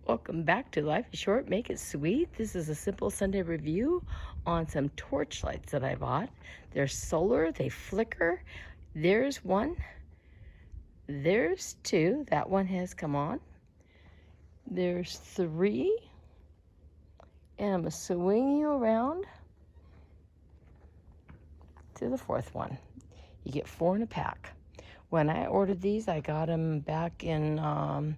Welcome back to Life is Short, Make It Sweet. This is a simple Sunday review on some torch lights that I bought. They're solar, they flicker. There's one, there's two. That one has come on. There's three, and I'm going to swing you around to the fourth one. You get 4 in a pack. When I ordered these, I got them back in, I'm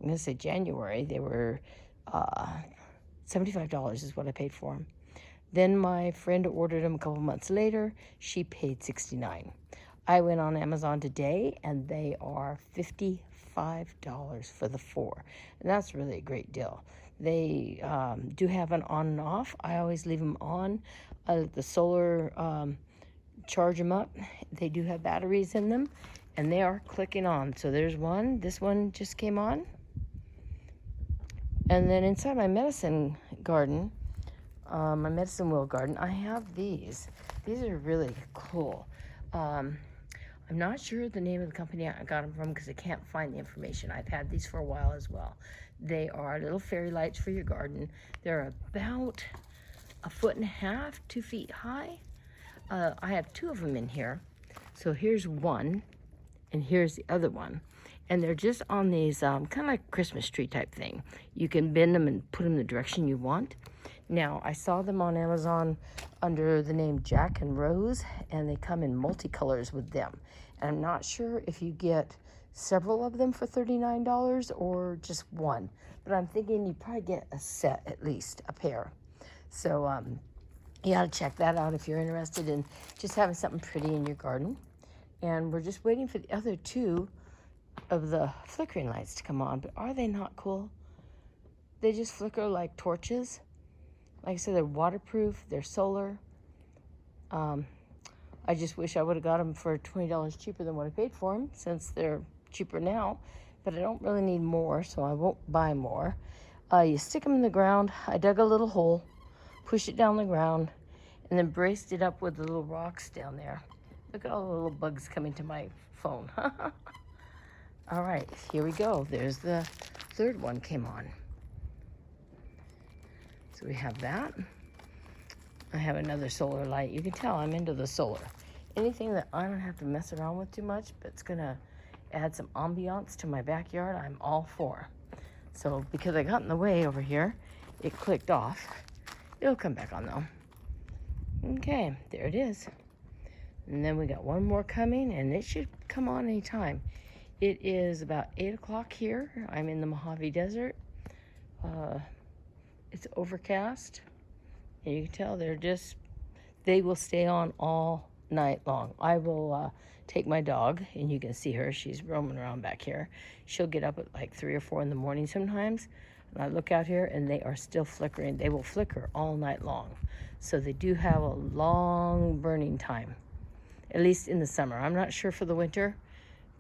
going to say January. They were $75 is what I paid for them. Then my friend ordered them a couple months later. She paid $69. I went on Amazon today, and they are $55 for the 4. And that's really a great deal. They do have an on and off. I always leave them on. The solar charge them up. They do have batteries in them, and they are clicking on. So there's one. This one just came on. And then inside my medicine garden, my medicine wheel garden, I have these. These are really cool. I'm not sure the name of the company I got them from because I can't find the information. I've had these for a while as well. They are little fairy lights for your garden. They're about 1.5 feet, 2 feet high. I have 2 of them in here. So here's one, and here's the other one. And they're just on these kind of like Christmas tree type thing. You can bend them and put them the direction you want. Now, I saw them on Amazon under the name Jack and Rose, and they come in multicolors with them. And I'm not sure if you get several of them for $39 or just one. But I'm thinking you probably get a set, at least, a pair. So you ought to check that out if you're interested in just having something pretty in your garden. And we're just waiting for the other 2 of the flickering lights to come on, but are they not cool? They just flicker like torches. Like I said, they're waterproof, they're solar. I just wish I would have got them for $20 cheaper than what I paid for them, since they're cheaper now, but I don't really need more, so I won't buy more. You stick them in the ground. I dug a little hole, pushed it down the ground, and then braced it up with the little rocks down there. Look at all the little bugs coming to my phone. All right, here we go. There's the 3rd one came on. So we have that. I have another solar light. You can tell I'm into the solar. Anything that I don't have to mess around with too much, but it's gonna add some ambiance to my backyard, I'm all for. So because I got in the way over here, it clicked off. It'll come back on though. Okay, there it is. And then we got one more coming, and it should come on anytime. It is about 8 o'clock here. I'm in the Mojave Desert. It's overcast. And you can tell they will stay on all night long. I will take my dog, and you can see her. She's roaming around back here. She'll get up at like 3 or 4 in the morning sometimes. And I look out here, and they are still flickering. They will flicker all night long. So they do have a long burning time, at least in the summer. I'm not sure for the winter,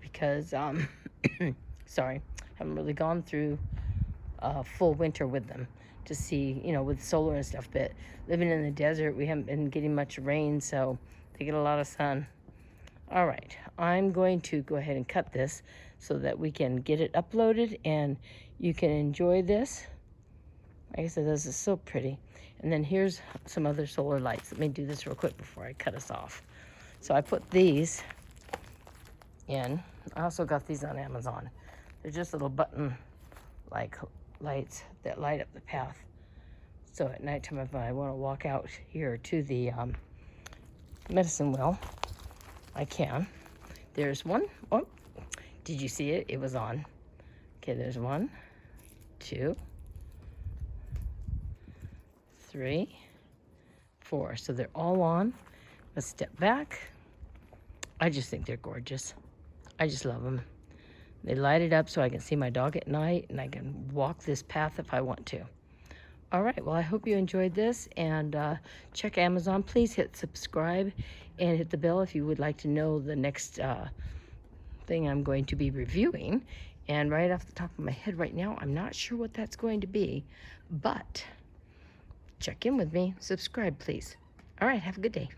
because, sorry, haven't really gone through full winter with them to see, with solar and stuff. But living in the desert, we haven't been getting much rain, so they get a lot of sun. All right, I'm going to go ahead and cut this so that we can get it uploaded and you can enjoy this. Like I said, this is so pretty. And then here's some other solar lights. Let me do this real quick before I cut us off. So I put these in. I also got these on Amazon. They're just little button like lights that light up the path. So at nighttime, if I want to walk out here to the medicine well, I can. There's one. Oh, did you see it? It was on. Okay, there's 1, 2, 3, 4. So they're all on. Let's step back. I just think they're gorgeous. I just love them. They light it up so I can see my dog at night, and I can walk this path if I want to. All right, well, I hope you enjoyed this, and check Amazon. Please hit subscribe and hit the bell if you would like to know the next thing I'm going to be reviewing. And right off the top of my head right now, I'm not sure what that's going to be, but check in with me. Subscribe, please. All right, have a good day.